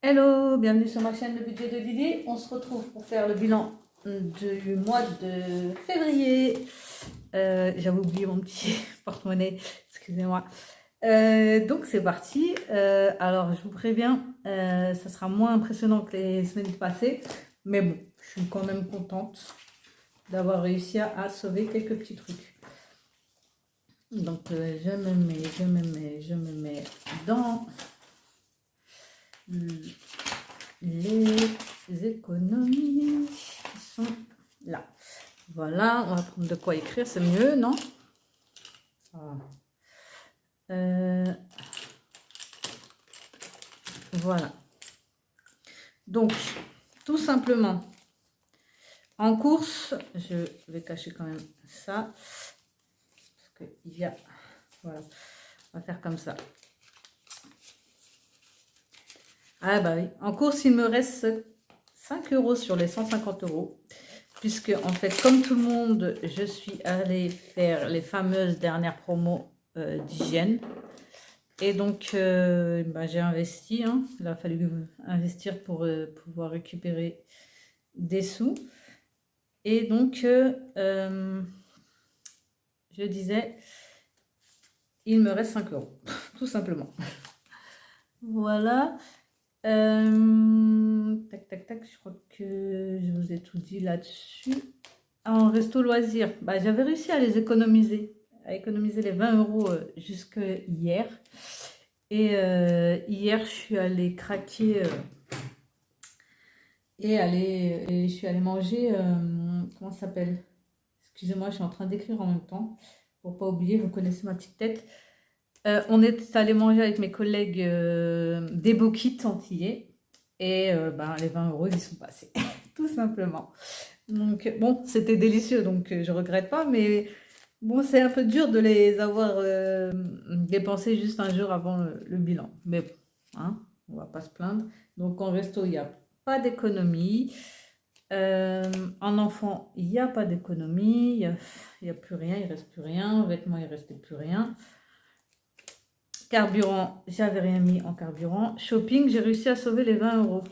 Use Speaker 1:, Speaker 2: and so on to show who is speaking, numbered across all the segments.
Speaker 1: Hello, bienvenue sur ma chaîne Le Budget de Lydie. On se retrouve pour faire le bilan du mois de février. J'avais oublié mon petit porte-monnaie, excusez-moi. Donc c'est parti. Alors je vous préviens, ça sera moins impressionnant que les semaines passées. Mais bon, je suis quand même contente d'avoir réussi à sauver quelques petits trucs. Donc je me mets dans les économies qui sont là. Voilà, on va prendre de quoi écrire, c'est mieux, non? Voilà. Donc, tout simplement, en course, je vais cacher quand même ça. Parce qu'il y a... Voilà, on va faire comme ça. Ah bah oui, en course, il me reste 5 € sur les 150 €. Puisque, en fait, comme tout le monde, je suis allée faire les fameuses dernières promos d'hygiène. Et donc, j'ai investi. Hein. Il a fallu investir pour pouvoir récupérer des sous. Et donc, je disais, il me reste 5 €, tout simplement. Voilà. Tac, tac, tac, je crois que je vous ai tout dit là-dessus. En resto loisirs, j'avais réussi à les économiser, les 20 € jusque hier. Et hier, je suis allée craquer et je suis allée manger, comment ça s'appelle? Excusez-moi, je suis en train d'écrire en même temps, pour pas oublier, vous connaissez ma petite tête. On est allé manger avec mes collègues des boquites antillais. Et les 20 € ils sont passés, tout simplement. Donc bon, c'était délicieux, donc je regrette pas, mais bon, c'est un peu dur de les avoir dépensés juste un jour avant le bilan. Mais bon, hein, on va pas se plaindre. Donc en resto, il n'y a pas d'économie. En enfant, il n'y a pas d'économie. Il n'y a plus rien, il reste plus rien. Vêtements, il restait plus rien. Carburant, j'avais rien mis en carburant. Shopping, j'ai réussi à sauver les 20 €.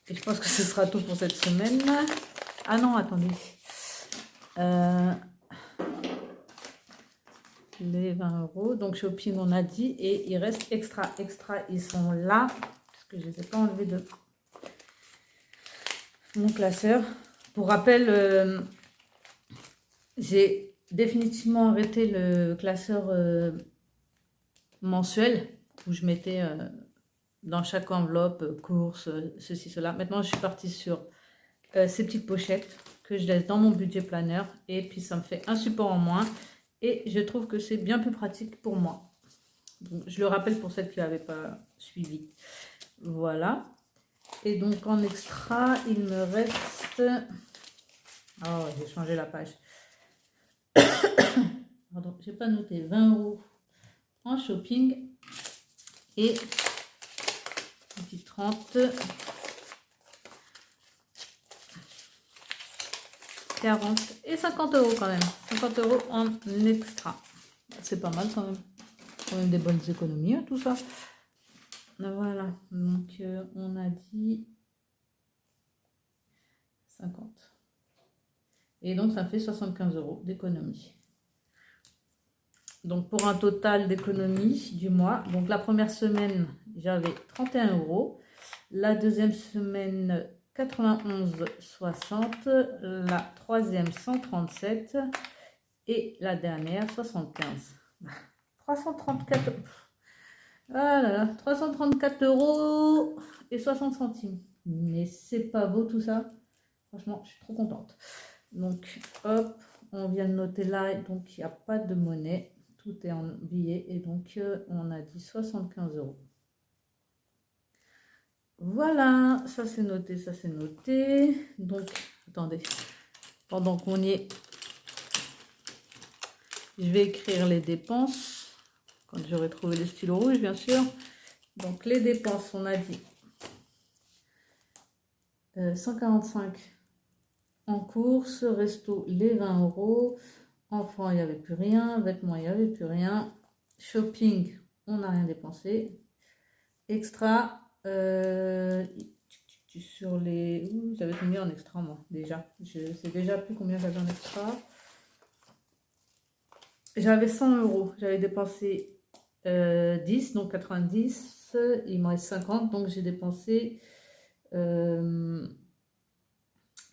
Speaker 1: Et je pense que ce sera tout pour cette semaine. Ah non, attendez. Les 20 €. Donc shopping, on a dit. Et il reste extra. Extra, ils sont là. Parce que je ne les ai pas enlevés de mon classeur. Pour rappel, j'ai définitivement arrêté le classeur mensuel où je mettais dans chaque enveloppe courses, ceci, cela. Maintenant, je suis partie sur ces petites pochettes que je laisse dans mon budget planner. Et puis, ça me fait un support en moins. Et je trouve que c'est bien plus pratique pour moi. Donc, je le rappelle pour celles qui n'avaient pas suivi. Voilà. Et donc, en extra, il me reste... Oh, j'ai changé la page. Pardon, j'ai pas noté 20 € en shopping. Et un petit 30, 40 et 50 € quand même. 50 € en extra. C'est pas mal quand même. Quand même des bonnes économies, hein, tout ça. Voilà. Donc, on a dit 50. Et donc, ça fait 75 € d'économie. Donc, pour un total d'économie du mois. Donc, la première semaine, j'avais 31 €. La deuxième semaine, 91,60. La troisième, 137. Et la dernière, 75. 334 €. Ah là là, 334 € et 60 centimes. Mais c'est pas beau tout ça. Franchement, je suis trop contente. Donc, hop, on vient de noter là. Donc, il n'y a pas de monnaie. Tout est en billets. Et donc, on a dit 75 €. Voilà, ça c'est noté, ça c'est noté. Donc, attendez, pendant qu'on y est, je vais écrire les dépenses. Quand j'aurai trouvé le stylo rouge, bien sûr. Donc, les dépenses, on a dit 145 en course, resto, les 20 €. Enfant, il n'y avait plus rien. Vêtements, il n'y avait plus rien. Shopping, on n'a rien dépensé. Extra, Sur les... J'avais combien en extra, moi, déjà. Je sais déjà plus combien j'avais en extra. J'avais 100 €. J'avais dépensé 10, donc 90. Il m'en reste 50, donc j'ai dépensé 40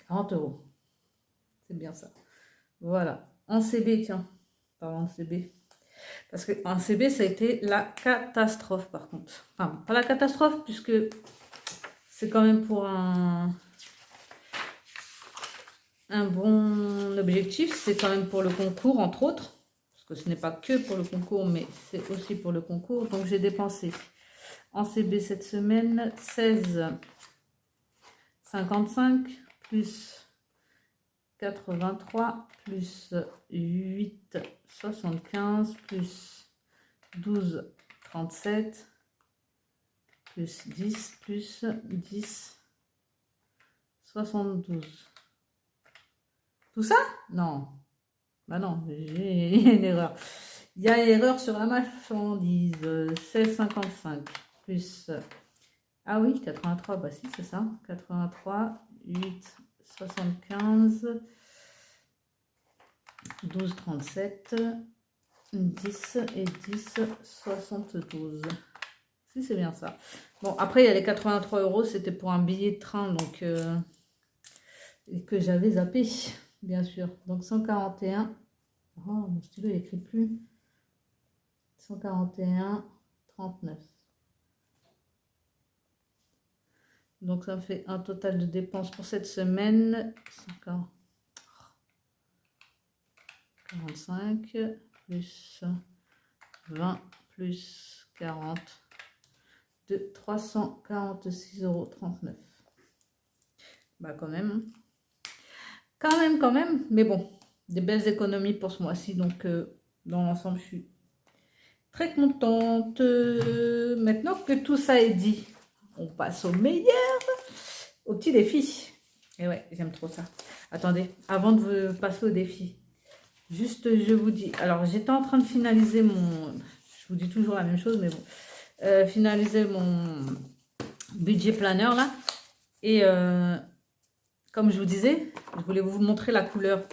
Speaker 1: €. C'est bien ça. Voilà. En CB, tiens. Parlons de CB. Parce que en CB, ça a été la catastrophe, par contre. Enfin, pas la catastrophe, puisque c'est quand même pour un bon objectif. C'est quand même pour le concours, entre autres. Parce que ce n'est pas que pour le concours, mais c'est aussi pour le concours. Donc, j'ai dépensé en CB cette semaine 16,55 plus 83 plus 8,75 plus 12,37 plus 10 plus 10,72. Tout ça? Non. Bah non, j'ai une erreur. Il y a une erreur sur la marchandise. 16,55 plus... Ah oui, 83, bah si, c'est ça. 83, 8,75, 12,37, 10 et 10,72. Si, c'est bien ça. Bon, après, il y a les 83 €, c'était pour un billet de train, donc que j'avais zappé, bien sûr. Donc 141. Oh, mon stylo, il écrit plus. 141,39. Donc ça me fait un total de dépenses pour cette semaine. 45 plus 20 plus 40 de 346,39 €. Bah quand même. Quand même. Mais bon, des belles économies pour ce mois-ci. Donc dans l'ensemble, je suis très contente. Maintenant que tout ça est dit, on passe au meilleur, au petit défi. Et ouais, j'aime trop ça. Attendez, avant de passer au défi, juste je vous dis, alors j'étais en train de finaliser mon, je vous dis toujours la même chose, mais bon, finaliser mon budget planner là. Et comme je vous disais, je voulais vous montrer la couleur.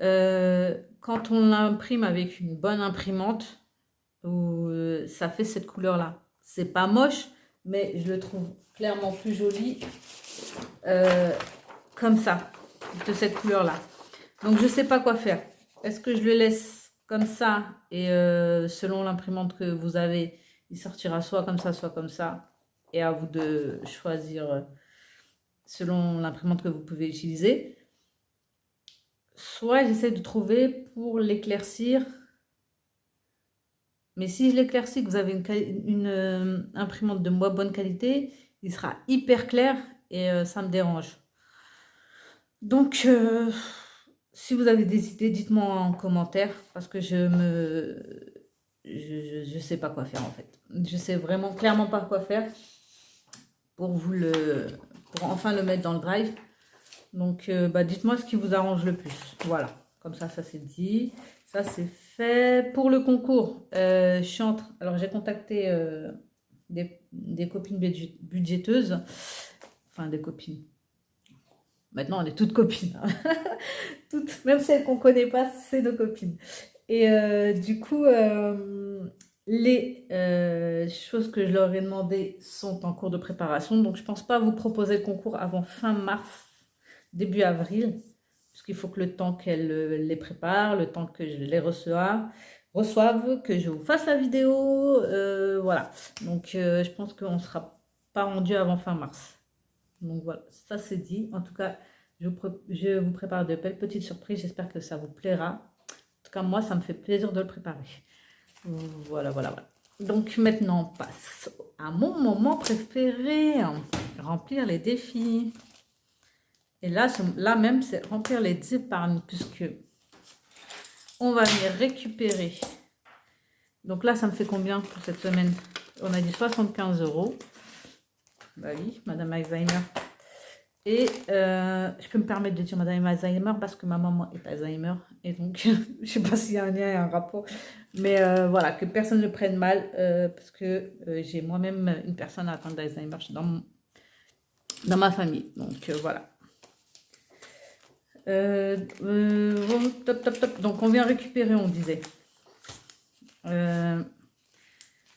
Speaker 1: Quand on l'imprime avec une bonne imprimante, ça fait cette couleur là. C'est pas moche, mais je le trouve clairement plus joli comme ça, de cette couleur là. Donc je sais pas quoi faire. Est-ce que je le laisse comme ça et selon l'imprimante que vous avez, il sortira soit comme ça, et à vous de choisir selon l'imprimante que vous pouvez utiliser. Soit j'essaie de trouver pour l'éclaircir. Mais si je l'éclaircis, que vous avez une imprimante de moins bonne qualité, il sera hyper clair et ça me dérange. Donc, si vous avez des idées, dites-moi en commentaire parce que je sais pas quoi faire en fait. Je sais vraiment clairement pas quoi faire pour enfin le mettre dans le drive. Donc, bah, dites-moi ce qui vous arrange le plus. Voilà, comme ça c'est dit. Ça, c'est fait. Pour le concours, alors j'ai contacté des copines budgéteuses. Enfin, des copines. Maintenant, on est toutes copines. Hein. Toutes, même celles qu'on ne connaît pas, c'est nos copines. Et du coup, les choses que je leur ai demandées sont en cours de préparation. Donc, je ne pense pas vous proposer le concours avant fin mars, début avril. Parce qu'il faut que le temps qu'elle les prépare, le temps que je les reçoive, que je vous fasse la vidéo, voilà. Donc, je pense qu'on ne sera pas rendu avant fin mars. Donc, voilà, ça c'est dit. En tout cas, je vous prépare de belles petites surprises. J'espère que ça vous plaira. En tout cas, moi, ça me fait plaisir de le préparer. Voilà. Donc, maintenant, on passe à mon moment préféré, remplir les défis. Et là même, c'est remplir les épargnes, puisque on va venir récupérer. Donc là, ça me fait combien pour cette semaine? On a dit 75 €. Bah oui, Madame Alzheimer. Et je peux me permettre de dire madame Alzheimer parce que ma maman est Alzheimer. Et donc, je sais pas s'il y a un lien et un rapport. Mais voilà, que personne ne prenne mal parce que j'ai moi-même une personne atteinte d'Alzheimer dans ma famille. Donc, voilà. Top, top, top. Donc, on vient récupérer, on disait.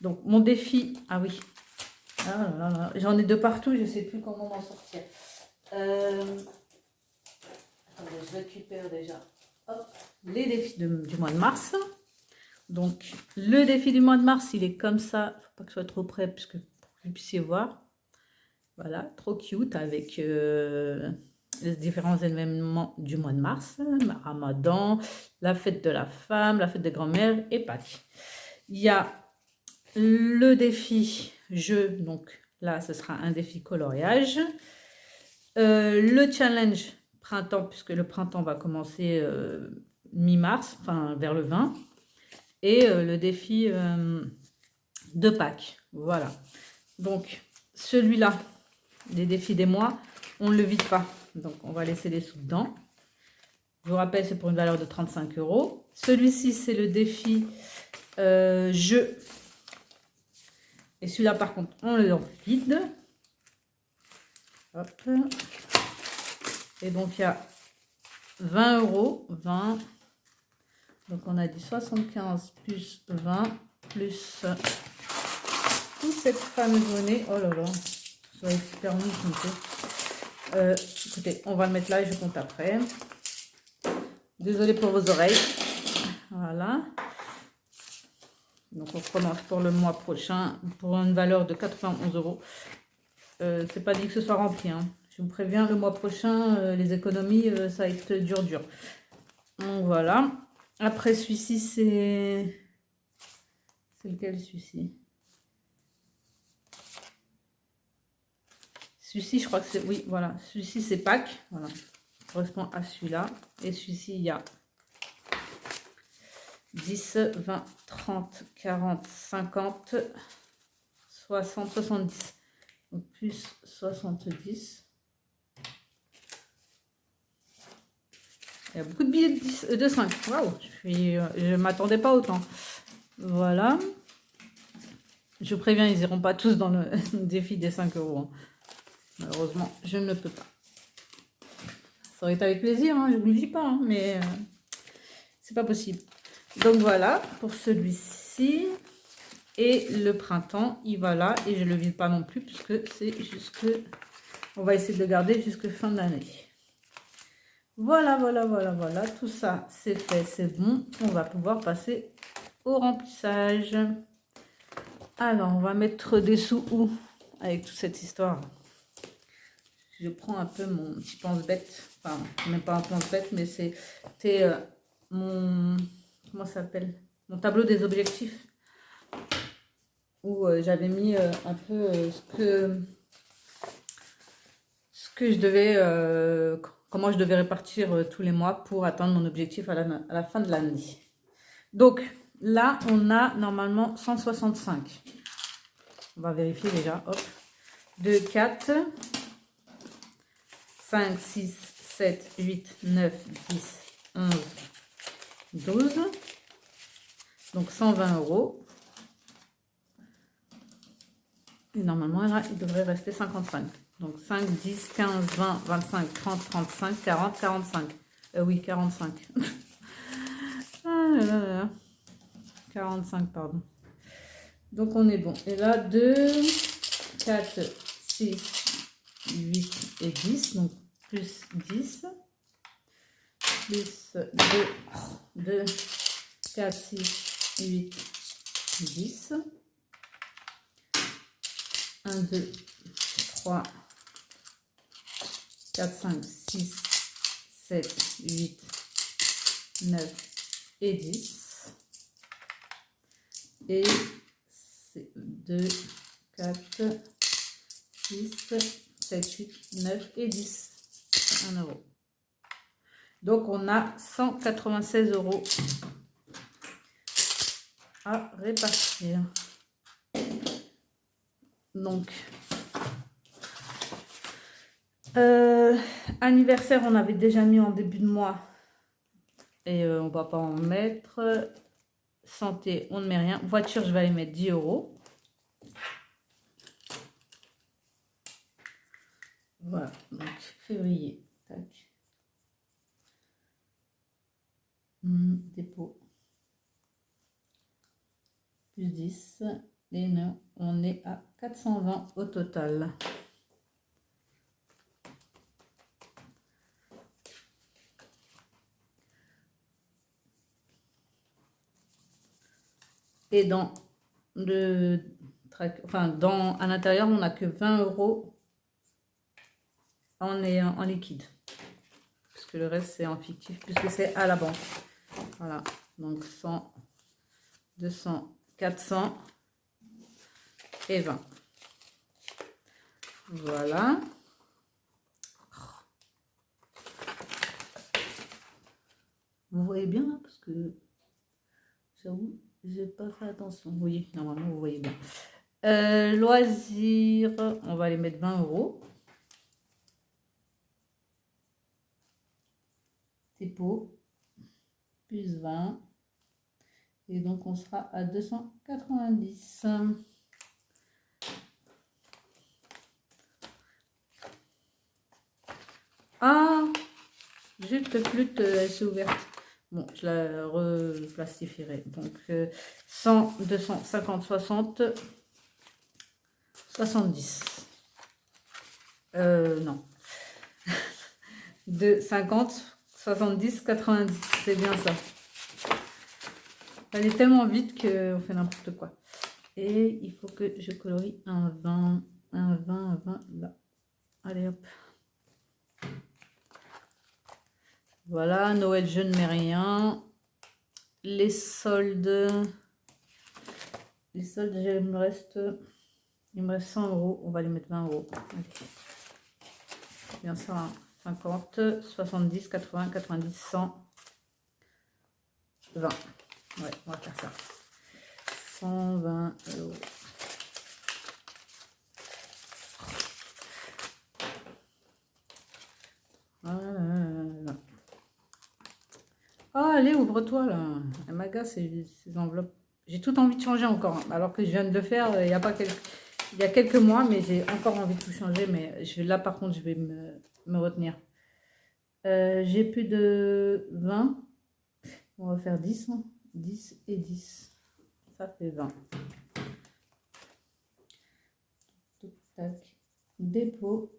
Speaker 1: Donc, mon défi... Ah oui. Ah là là. J'en ai de partout, je sais plus comment m'en sortir. Attendez, je récupère déjà les défis du mois de mars. Donc, le défi du mois de mars, il est comme ça. Il ne faut pas que ce soit trop près, puisque pour que vous puissiez voir. Voilà, trop cute avec les différents événements du mois de mars. Ramadan, la fête de la femme, la fête des grands-mères et Pâques. Il y a le défi jeu, donc là, ce sera un défi coloriage. Le challenge printemps, puisque le printemps va commencer mi-mars, enfin vers le 20. Et le défi de Pâques. Voilà. Donc, celui-là, les défis des mois, on ne le vide pas. Donc, on va laisser les sous dedans. Je vous rappelle, c'est pour une valeur de 35 €. Celui-ci, c'est le défi jeu. Et celui-là, par contre, on le vide. Hop. Et donc, il y a 20 €. 20. Donc, on a dit 75 plus 20 plus toute cette fameuse monnaie. Oh là là, ça va être super long. Écoutez, on va le mettre là et je compte après. Désolée pour vos oreilles. Voilà. Donc, on commence pour le mois prochain pour une valeur de 91 €. C'est pas dit que ce soit rempli. Hein. Je vous préviens, le mois prochain, les économies, ça va être dur. Donc, voilà. Après, celui-ci, c'est... C'est lequel, celui-ci? Celui-ci, je crois que c'est... Oui, voilà. Celui-ci, c'est Pâques. Voilà. Ça correspond à celui-là. Et celui-ci, il y a 10, 20, 30, 40, 50, 60, 70. Donc, plus 70. Il y a beaucoup de billets de 5. Waouh, je ne m'attendais pas autant. Voilà. Je préviens, ils n'iront pas tous dans le défi des 5 €. Hein. Malheureusement, je ne peux pas. Ça aurait été avec plaisir, hein, je ne vous le dis pas, hein, mais c'est pas possible. Donc voilà, pour celui-ci. Et le printemps, il va là. Et je ne le vide pas non plus, puisque c'est jusque... On va essayer de le garder jusque fin d'année. Voilà. Tout ça, c'est fait, c'est bon. On va pouvoir passer au remplissage. Alors, on va mettre des sous où avec toute cette histoire. Je prends un peu mon petit pense-bête. Enfin, même pas un pense-bête, mais c'était mon... Comment ça s'appelle? Mon tableau des objectifs. Où j'avais mis un peu ce que je devais... comment je devais répartir tous les mois pour atteindre mon objectif à la fin de l'année. Donc, là, on a normalement 165. On va vérifier déjà. Hop. 2, 4, 5, 6, 7, 8, 9, 10, 11, 12. Donc, 120 €. Et normalement, là, il devrait rester 55. Donc, 5, 10, 15, 20, 25, 30, 35, 40, 45. Oui, 45. Ah là là. 45, pardon. Donc, on est bon. Et là, 2, 4, 6, 8 et 10. Donc, plus 10. Plus 2, 4, 6, 8, 10. 1, 2, 3, 4, 5, 6, 7, 8, 9 et 10. Et c'est 2, 4, 6, 7, 8, 9 et 10. 1 €. Donc, on a 196 € à répartir. Donc, Anniversaire, on avait déjà mis en début de mois. Et on va pas en mettre. Santé, on ne met rien. Voiture, je vais aller mettre 10 euros. Voilà, donc février. Tac. Dépôt. Plus 10. Et nous, on est à 420 au total. Et dans le à l'intérieur, on n'a que 20 euros en liquide. Parce que le reste, c'est en fictif, puisque c'est à la banque. Voilà. Donc 100, 200, 400 et 20. Voilà. Vous voyez bien là, parce que j'avoue, j'ai pas fait attention. Oui, normalement, vous voyez bien. Loisirs, on va les mettre 20 euros. Dépôt, plus 20. Et donc, on sera à 290. Ah, juste flûte, elle s'est ouverte. Bon, je la replastifierai. Donc, 100, 250, 60, 70. Non. De 50, 70, 90. C'est bien ça. Elle est tellement vite qu'on fait n'importe quoi. Et il faut que je colorie un 20, un 20, un 20 là. Allez hop. Voilà, Noël, je ne mets rien. Les soldes. Les soldes, il me reste 100 euros. On va les mettre 20 euros. Allez. Bien ça, hein. 50, 70, 80, 90, 100, 20. Ouais, on va faire ça. 120 euros. Voilà. Ah, allez, ouvre-toi là. Elle m'agace ces enveloppes. J'ai tout envie de changer encore. Hein. Alors que je viens de le faire il y a quelques mois, mais j'ai encore envie de tout changer. Mais là, par contre, je vais me retenir. J'ai plus de 20. On va faire 10. Hein. 10 et 10. Ça fait 20. Tac. Dépôt.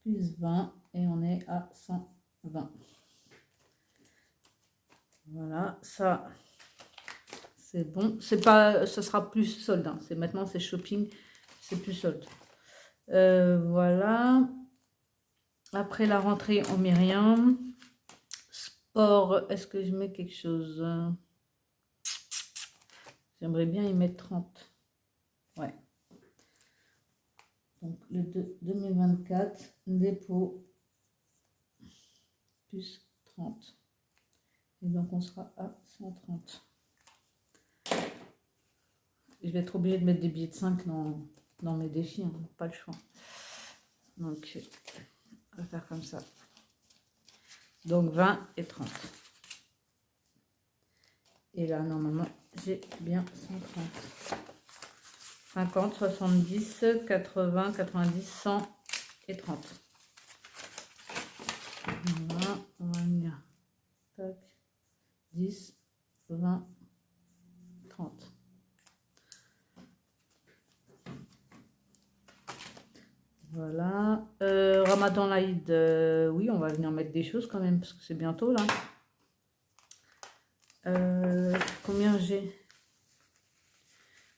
Speaker 1: Plus 20. Et on est à 120. Voilà, ça c'est bon. C'est pas, ce sera plus solde. Hein. C'est maintenant c'est shopping, c'est plus solde. Voilà. Après la rentrée, on met rien. Sport, est-ce que je mets quelque chose? J'aimerais bien y mettre 30. Ouais. Donc le 2024, dépôt plus 30. Et donc on sera à 130. Je vais être obligée de mettre des billets de 5 dans mes défis, hein, pas le choix. Donc, on va faire comme ça. Donc, 20 et 30. Et là, normalement, j'ai bien 130. 50, 70, 80, 90, 100 et 30. Voilà, on va venir. Tac. 10, 20, 30. Voilà. Ramadan l'Aïd, oui, on va venir mettre des choses quand même, parce que c'est bientôt là. Combien j'ai?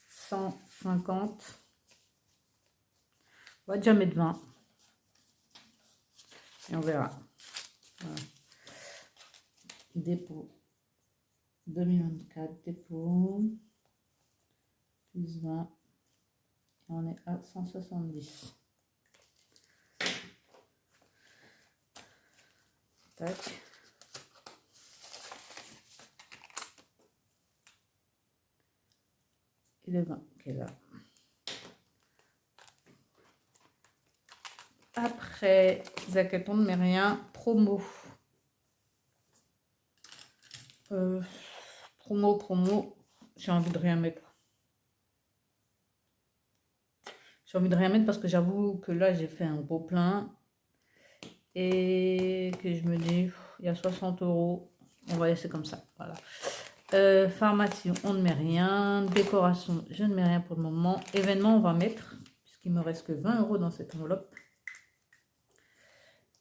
Speaker 1: 150. On va déjà mettre 20. Et on verra. Voilà. Dépôt. 2024, dépôt. Plus 20. Et on est à 170. Tac. Et le 20 qui est là. Après, Zacaton ne met rien. Promo. Promo. J'ai envie de rien mettre. J'ai envie de rien mettre parce que j'avoue que là, j'ai fait un gros plein. Et que je me dis, il y a 60 €. On va laisser comme ça. Voilà. Pharmacie, on ne met rien. Décoration, je ne mets rien pour le moment. Événement, on va mettre, puisqu'il me reste que 20 € dans cette enveloppe.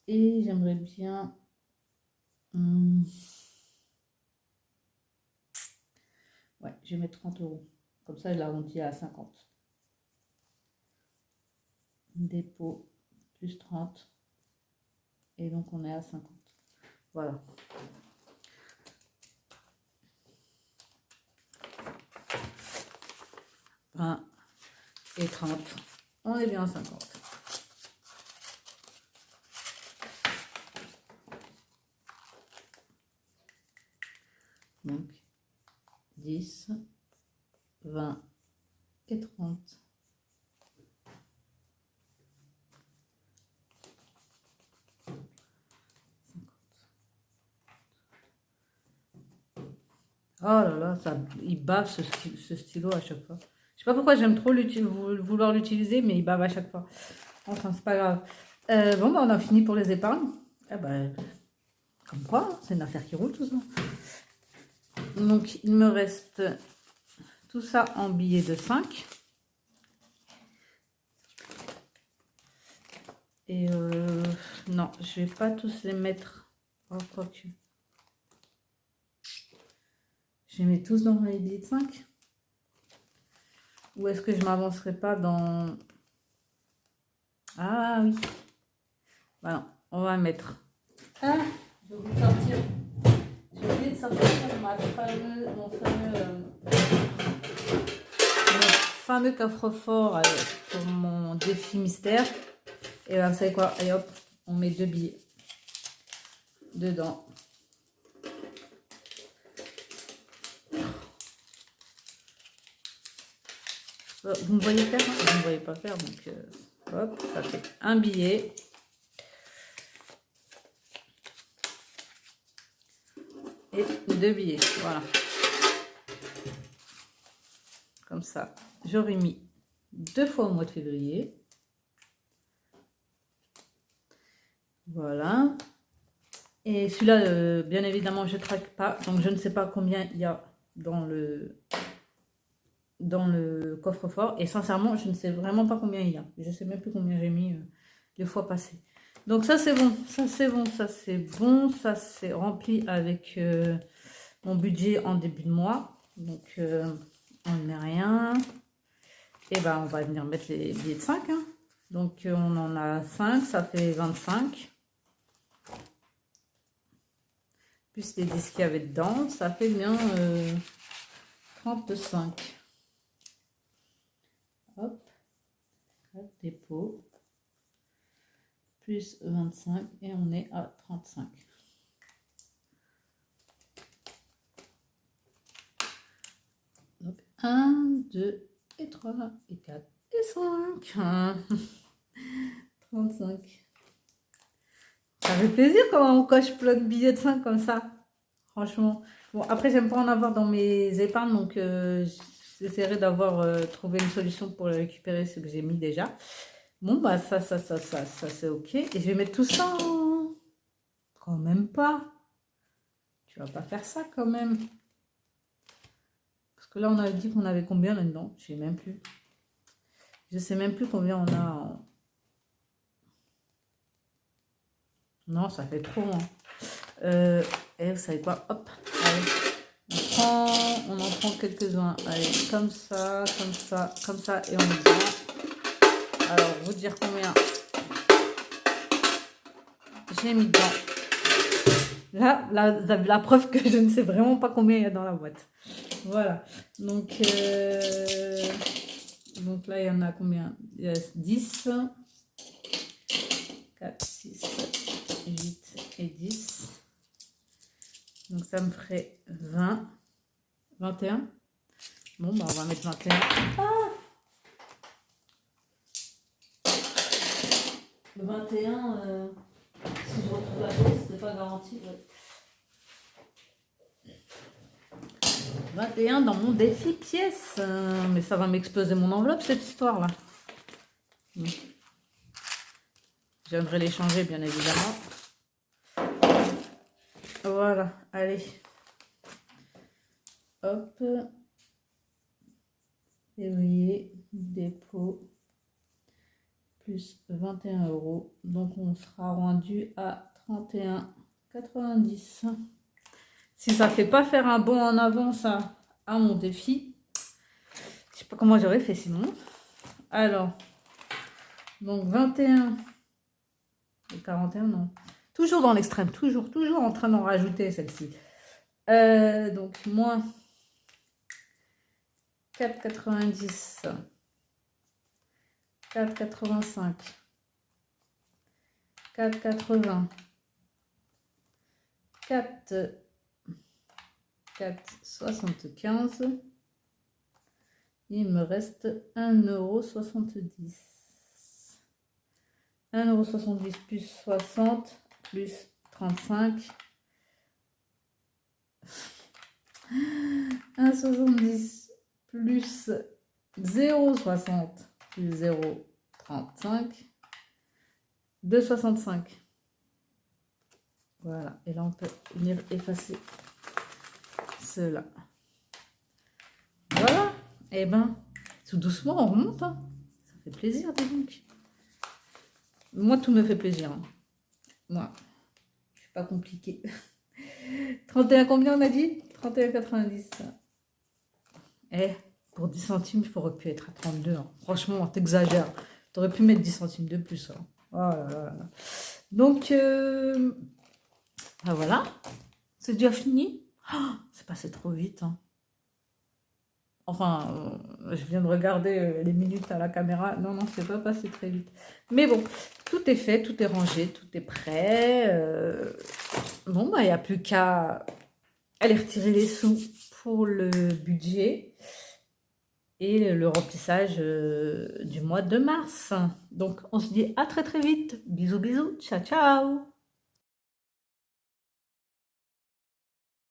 Speaker 1: Et j'aimerais bien... ouais, je vais mettre 30 €. Comme ça, je l'arrondis à 50. Dépôt, plus 30. Et donc, on est à 50. Voilà. Et 30. On est bien à 50. Donc, 10, 20 et 30. Oh là là, ça, il bave ce stylo à chaque fois. Je sais pas pourquoi j'aime trop vouloir l'utiliser, mais il bave à chaque fois. Enfin, c'est pas grave. Bon, bah, on a fini pour les épargnes. Eh ben, comme quoi, hein, c'est une affaire qui roule tout ça. Donc, il me reste tout ça en billets de 5. Et non, je vais pas tous les mettre. Oh, quoi que. Je les mets tous dans les billets de 5. Ou est-ce que je m'avancerai pas dans... Ah oui. Voilà, on va mettre. Ah, je vais vous sortir. J'ai oublié de sortir mon fameux coffre-fort pour mon défi mystère. Et là, vous savez quoi? Allez hop, on met 2 billets dedans. Vous me voyez faire, hein? Vous ne me voyez pas faire, donc hop, ça fait un billet. Et 2 billets, voilà. Comme ça, j'aurais mis 2 fois au mois de février. Voilà. Et celui-là, bien évidemment, je ne traque pas, donc je ne sais pas combien il y a dans le coffre-fort. Et sincèrement, je ne sais vraiment pas combien il y a. Je ne sais même plus combien j'ai mis les fois passées. Donc ça, c'est bon. Ça, c'est bon. Ça, c'est bon. Ça, c'est rempli avec mon budget en début de mois. Donc, on ne met rien. Et ben, on va venir mettre les billets de 5. Hein. Donc, on en a 5. Ça fait 25. Plus les 10 qu'il y avait dedans. Ça fait bien 35. Hop, dépôt, plus 25 et on est à 35. Donc 1, 2 et 3 et 4 et 5. 35. Ça fait plaisir quand on coche plein de billets de 5 comme ça. Franchement. Bon, après, j'aime pas en avoir dans mes épargnes, donc j'essaierai d'avoir trouvé une solution pour récupérer ce que j'ai mis déjà. Bon, bah ça c'est ok. Et je vais mettre tout ça en... Quand même pas. Tu vas pas faire ça quand même. Parce que là, on avait dit qu'on avait combien là-dedans? Je sais même plus. Je sais même plus combien on a en... Non, ça fait trop. Hein. Et vous savez quoi? Hop, allez. On en prend quelques-uns. Allez, comme ça, et on met dedans. Alors, vous dire combien j'ai mis dedans. Là, la preuve que je ne sais vraiment pas combien il y a dans la boîte. Voilà. Donc là, il y en a combien? Il y a 10, 4, 6, 7, 8 et 10. Donc, ça me ferait 20, 21. Bon, bah, on va mettre 21. Ah! Le 21, si je retrouve la pièce, c'est pas garanti. Ouais. 21 dans mon défi pièce. Mais ça va m'exploser mon enveloppe, cette histoire-là. J'aimerais les changer, bien évidemment. Voilà, allez. Hop. Février, dépôt, plus 21 €. Donc, on sera rendu à 31,90 €. Si ça ne fait pas faire un bond en avant, ça, à mon défi, je sais pas comment j'aurais fait sinon. Alors, donc 21 et 41, non. Toujours dans l'extrême, toujours en train d'en rajouter celle-ci. Donc, moins 4,90, 4,85, 4,80, 4,75. Il me reste 1,70 €. 1,70 € plus 60 plus 35. 1,70 plus 0,60 plus 0,35. 2,65. Voilà. Et là, on peut venir effacer cela. Voilà. Et ben, tout doucement, on remonte. Hein. Ça fait plaisir, dis donc. Moi, tout me fait plaisir. Hein. Moi, je suis pas compliqué. 31 combien on a dit? 31,90. Eh, pour 10 centimes, il aurait pu être à 32. Hein. Franchement, t'exagères. T'aurais pu mettre 10 centimes de plus. Hein. Oh là là. Donc, ben voilà. C'est déjà fini. Oh, c'est passé trop vite. Hein. Enfin, je viens de regarder les minutes à la caméra. Non, c'est pas passé très vite. Mais bon, tout est fait, tout est rangé, tout est prêt. Bon, bah, il n'y a plus qu'à aller retirer les sous pour le budget et le remplissage du mois de mars. Donc, on se dit à très très vite. Bisous, bisous. Ciao, ciao.